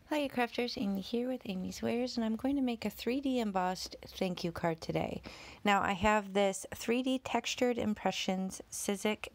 Hi crafters, Amy here with Amy's Wares, and I'm going to make a 3D embossed thank you card today. Now I have this 3D textured impressions Sizzix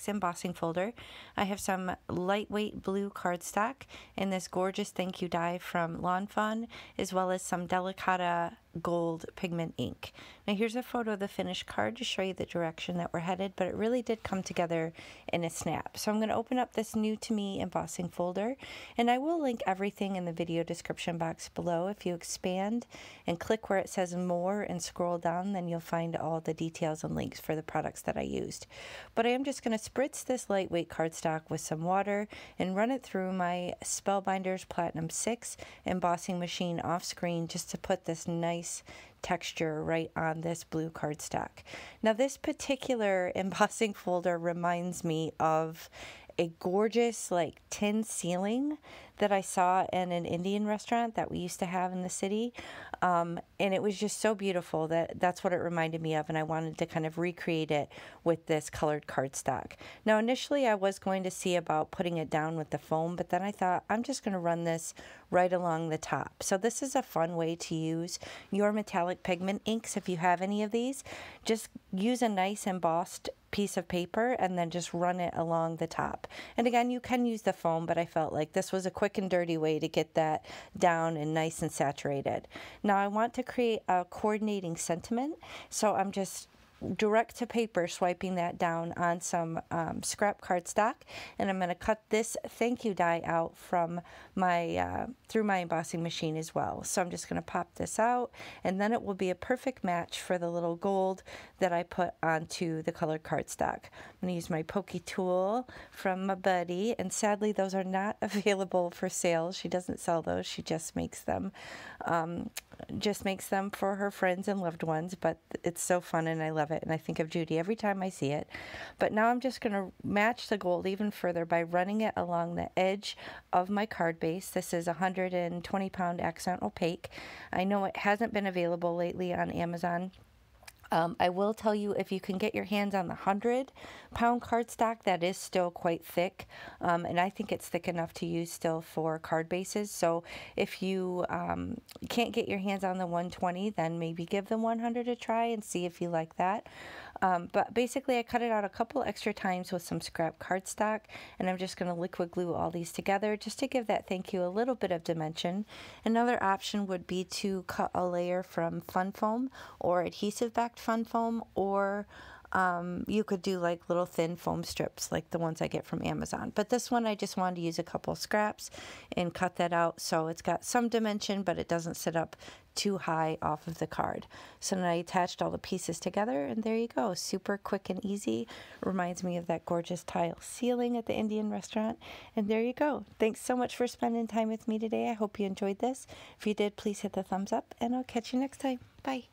embossing folder. I have some lightweight blue cardstock and this gorgeous thank you die from Lawn Fun, as well as some Delicata gold pigment ink. Now here's a photo of the finished card to show you the direction that we're headed, but it really did come together in a snap. So I'm going to open up this new to me embossing folder, and I will link everything in the video description box below. If you expand and click where it says more and scroll down, then you'll find all the details and links for the products that I used. But I am just going to spritz this lightweight cardstock with some water and run it through my Spellbinders Platinum 6 embossing machine off screen just to put this nice texture right on this blue cardstock. Now this particular embossing folder reminds me of a gorgeous like tin ceiling that I saw in an Indian restaurant that we used to have in the city, and it was just so beautiful that's what it reminded me of, and I wanted to kind of recreate it with this colored cardstock. Now initially I was going to see about putting it down with the foam, but then I thought I'm just going to run this right along the top. So this is a fun way to use your metallic pigment inks. If you have any of these, just use a nice embossed piece of paper and then just run it along the top. And again, you can use the foam, but I felt like this was a quick and dirty way to get that down and nice and saturated. Now I want to create a coordinating sentiment, so I'm just direct to paper swiping that down on some scrap cardstock, and I'm going to cut this thank you die out from my through my embossing machine as well. So I'm just going to pop this out, and then it will be a perfect match for the little gold that I put onto the colored cardstock. I'm going to use my pokey tool from my buddy, and sadly those are not available for sale. She doesn't sell those, she just makes them for her friends and loved ones, but it's so fun and I love it, and I think of Judy every time I see it. But now I'm just going to match the gold even further by running it along the edge of my card base. This is 120 pound accent opaque. I know it hasn't been available lately on Amazon. I will tell you, if you can get your hands on the 100-pound cardstock, that is still quite thick, and I think it's thick enough to use still for card bases. So if you can't get your hands on the 120, then maybe give the 100 a try and see if you like that. But basically I cut it out a couple extra times with some scrap cardstock, and I'm just going to liquid glue all these together just to give that thank you a little bit of dimension. Another option would be to cut a layer from fun foam or adhesive backed fun foam, or you could do like little thin foam strips like the ones I get from Amazon. But this one I just wanted to use a couple scraps and cut that out so it's got some dimension, but it doesn't sit up too high off of the card. So then I attached all the pieces together, and there you go. Super quick and easy. Reminds me of that gorgeous tile ceiling at the Indian restaurant. And there you go. Thanks so much for spending time with me today. I hope you enjoyed this. If you did, please hit the thumbs up, and I'll catch you next time. Bye.